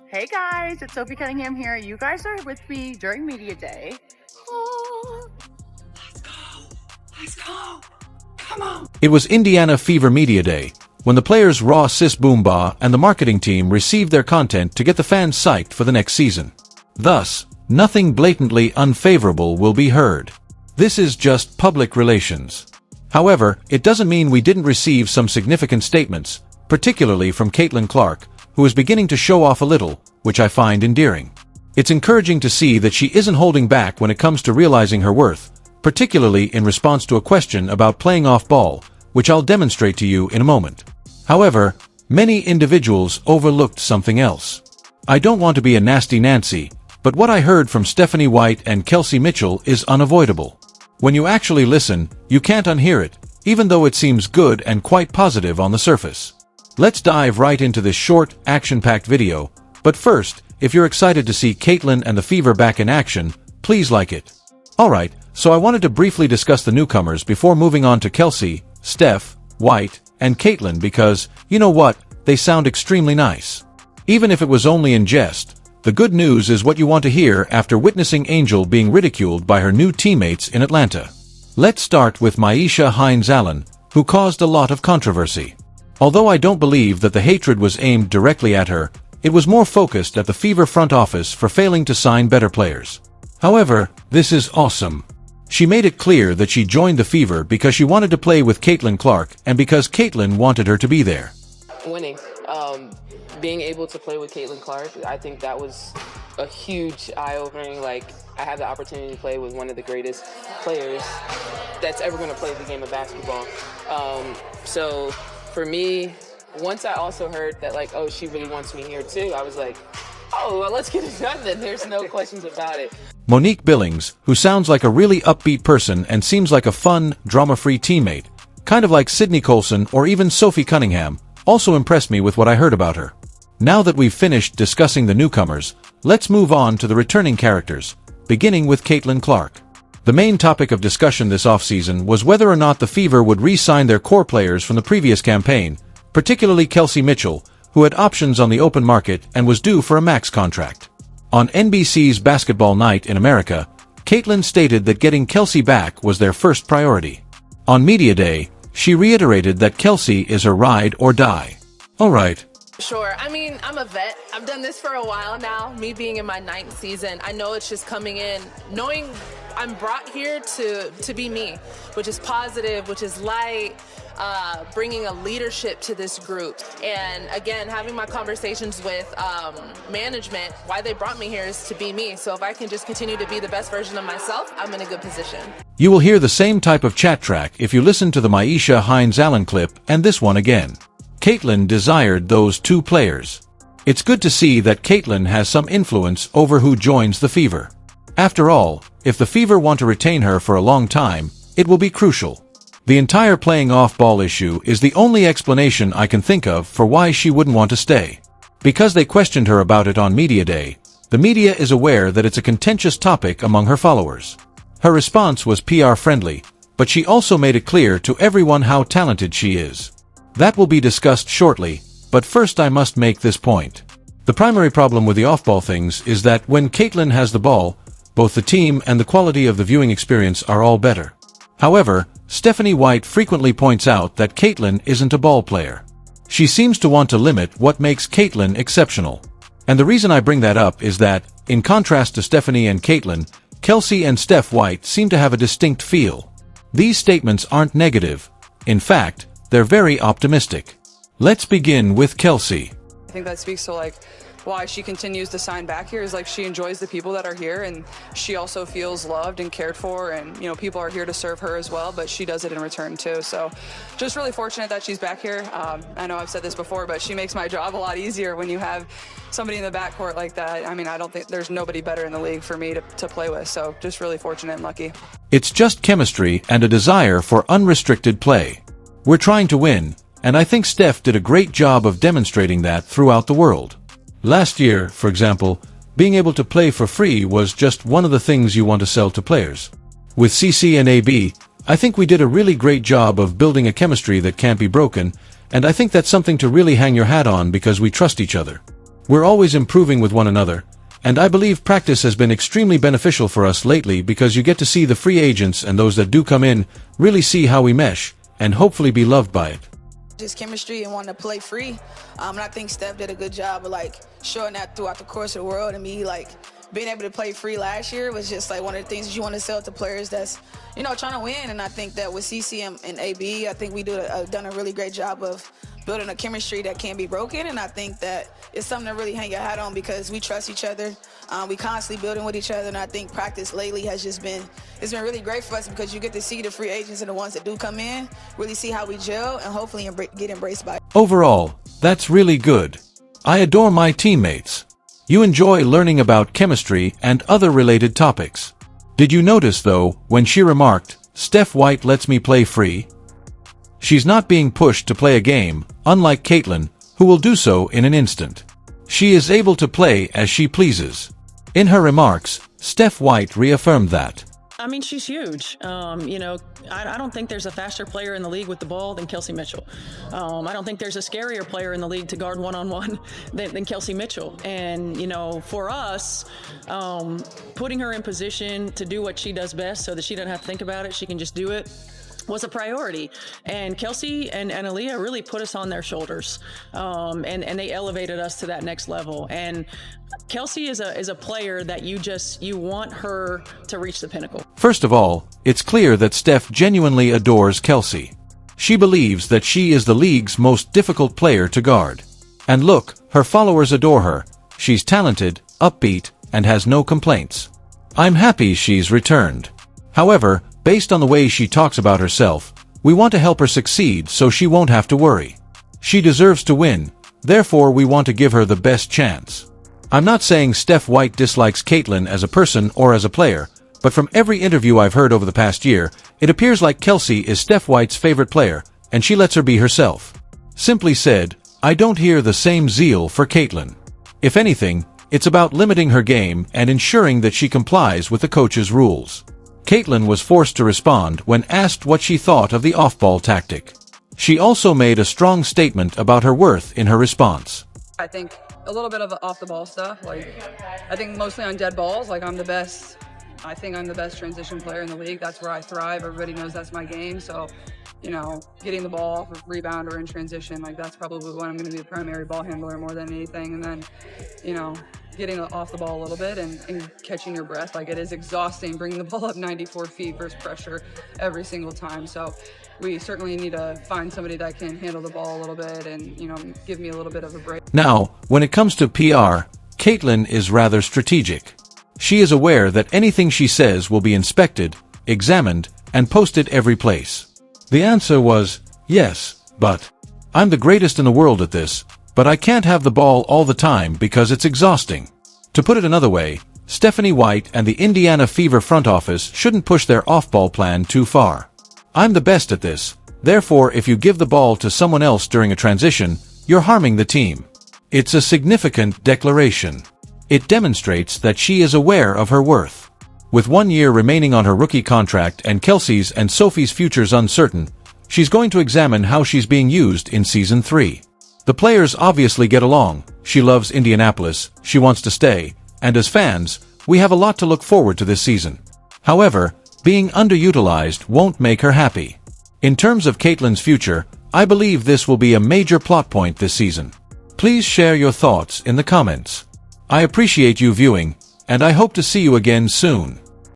Hey guys, it's Sophie Cunningham here. You guys are with me during Media Day. Oh, let's go. Come on. It was Indiana Fever Media Day, when the players Raw Sis Boomba and the marketing team received their content to get the fans psyched for the next season. Thus, nothing blatantly unfavorable will be heard. This is just public relations. However, it doesn't mean we didn't receive some significant statements, particularly from Caitlin Clark, who is beginning to show off a little, which I find endearing. It's encouraging to see that she isn't holding back when it comes to realizing her worth, particularly in response to a question about playing off ball, which I'll demonstrate to you in a moment. However, many individuals overlooked something else. I don't want to be a nasty Nancy, but what I heard from Stephanie White and Kelsey Mitchell is unavoidable. When you actually listen, you can't unhear it, even though it seems good and quite positive on the surface. Let's dive right into this short, action-packed video, but first, if you're excited to see Caitlin and the Fever back in action, please like it. Alright, so I wanted to briefly discuss the newcomers before moving on to Kelsey, Steph, White, and Caitlin because, you know what, they sound extremely nice. Even if it was only in jest, the good news is what you want to hear after witnessing Angel being ridiculed by her new teammates in Atlanta. Let's start with Myisha Hines-Allen, who caused a lot of controversy. Although I don't believe that the hatred was aimed directly at her, it was more focused at the Fever front office for failing to sign better players. However, this is awesome. She made it clear that she joined the Fever because she wanted to play with Caitlin Clark and because Caitlin wanted her to be there. Winning. Being able to play with Caitlin Clark, I think that was a huge eye-opening. Like, I had the opportunity to play with one of the greatest players that's ever going to play the game of basketball. So for me, once I also heard that, like, oh, she really wants me here too, I was like, oh, well, let's get it done then. There's no questions about it. Monique Billings, who sounds like a really upbeat person and seems like a fun, drama-free teammate, kind of like Sydney Colson or even Sophie Cunningham, also impressed me with what I heard about her. Now that we've finished discussing the newcomers, let's move on to the returning characters, beginning with Caitlin Clark. The main topic of discussion this offseason was whether or not the Fever would re-sign their core players from the previous campaign, particularly Kelsey Mitchell, who had options on the open market and was due for a max contract. On NBC's Basketball Night in America, Caitlin stated that getting Kelsey back was their first priority. On Media Day, she reiterated that Kelsey is her ride or die. Alright. Sure. I mean, I'm a vet. I've done this for a while now, me being in my 9th season. I know it's just coming in, knowing I'm brought here to be me, which is positive, which is light, bringing a leadership to this group. And again, having my conversations with management, why they brought me here is to be me. So if I can just continue to be the best version of myself, I'm in a good position. You will hear the same type of chat track if you listen to the Myisha Hines-Allen clip and this one again. Caitlin desired those two players. It's good to see that Caitlin has some influence over who joins the Fever. After all, if the Fever want to retain her for a long time, it will be crucial. The entire playing off-ball issue is the only explanation I can think of for why she wouldn't want to stay. Because they questioned her about it on Media Day, the media is aware that it's a contentious topic among her followers. Her response was PR-friendly, but she also made it clear to everyone how talented she is. That will be discussed shortly, but first I must make this point. The primary problem with the off-ball things is that when Caitlin has the ball, both the team and the quality of the viewing experience are all better. However, Stephanie White frequently points out that Caitlin isn't a ball player. She seems to want to limit what makes Caitlin exceptional. And the reason I bring that up is that, in contrast to Stephanie and Caitlin, Kelsey and Steph White seem to have a distinct feel. These statements aren't negative. In fact, they're very optimistic. Let's begin with Kelsey. I think that speaks to why she continues to sign back here is she enjoys the people that are here, and she also feels loved and cared for, and people are here to serve her as well, but she does it in return too. So just really fortunate that she's back here. I know I've said this before, but she makes my job a lot easier when you have somebody in the backcourt like that. I mean, I don't think there's nobody better in the league for me to play with, so just really fortunate and lucky. It's just chemistry and a desire for unrestricted play. We're trying to win, and I think Steph did a great job of demonstrating that throughout the world. Last year, for example, being able to play for free was just one of the things you want to sell to players. With CC and AB, I think we did a really great job of building a chemistry that can't be broken, and I think that's something to really hang your hat on because we trust each other. We're always improving with one another, and I believe practice has been extremely beneficial for us lately because you get to see the free agents and those that do come in really see how we mesh and hopefully be loved by it. Just chemistry and wanting to play free. And I think Steph did a good job of like showing that throughout the course of the world. And me like being able to play free last year was just like one of the things that you want to sell to players that's, you know, trying to win. And I think that with CCM and AB, I think we done a really great job of building a chemistry that can't be broken. And I think that it's something to really hang your hat on because we trust each other. We constantly building with each other. And I think practice lately has just been, it's been really great for us because you get to see the free agents and the ones that do come in, really see how we gel and hopefully get embraced by it. Overall, that's really good. I adore my teammates. You enjoy learning about chemistry and other related topics. Did you notice, though, when she remarked, "Steph White lets me play free"? She's not being pushed to play a game, unlike Caitlin, who will do so in an instant. She is able to play as she pleases. In her remarks, Steph White reaffirmed that. I mean, she's huge. You know, I don't think there's a faster player in the league with the ball than Kelsey Mitchell. I don't think there's a scarier player in the league to guard one-on-one than Kelsey Mitchell. And, you know, for us, putting her in position to do what she does best so that she doesn't have to think about it, she can just do it, was a priority. And Kelsey and Aaliyah really put us on their shoulders, and they elevated us to that next level. And Kelsey is a player that you want her to reach the pinnacle. First of all, it's clear that Steph genuinely adores Kelsey. She believes that she is the league's most difficult player to guard. And look, her followers adore her. She's talented, upbeat, and has no complaints. I'm happy she's returned. However, based on the way she talks about herself, we want to help her succeed so she won't have to worry. She deserves to win, therefore we want to give her the best chance. I'm not saying Steph White dislikes Caitlin as a person or as a player, but from every interview I've heard over the past year, it appears like Kelsey is Steph White's favorite player, and she lets her be herself. Simply said, I don't hear the same zeal for Caitlin. If anything, it's about limiting her game and ensuring that she complies with the coach's rules. Caitlin was forced to respond when asked what she thought of the off-ball tactic. She also made a strong statement about her worth in her response. I think a little bit of off-the-ball stuff. Like, I think mostly on dead balls. Like, I'm the best. I think I'm the best transition player in the league. That's where I thrive. Everybody knows that's my game. So, you know, getting the ball off of rebound or in transition, like that's probably when I'm going to be the primary ball handler more than anything. And then, you know, getting off the ball a little bit and catching your breath. Like, it is exhausting bringing the ball up 94 feet versus pressure every single time. So we certainly need to find somebody that can handle the ball a little bit and, you know, give me a little bit of a break. Now, when it comes to PR, Caitlin is rather strategic. She is aware that anything she says will be inspected, examined, and posted every place. The answer was, yes, but I'm the greatest in the world at this, but I can't have the ball all the time because it's exhausting. To put it another way, Stephanie White and the Indiana Fever front office shouldn't push their off-ball plan too far. I'm the best at this, therefore if you give the ball to someone else during a transition, you're harming the team. It's a significant declaration. It demonstrates that she is aware of her worth. With 1 year remaining on her rookie contract and Kelsey's and Sophie's futures uncertain, she's going to examine how she's being used in Season 3. The players obviously get along, she loves Indianapolis, she wants to stay, and as fans, we have a lot to look forward to this season. However, being underutilized won't make her happy. In terms of Caitlin's future, I believe this will be a major plot point this season. Please share your thoughts in the comments. I appreciate you viewing, and I hope to see you again soon.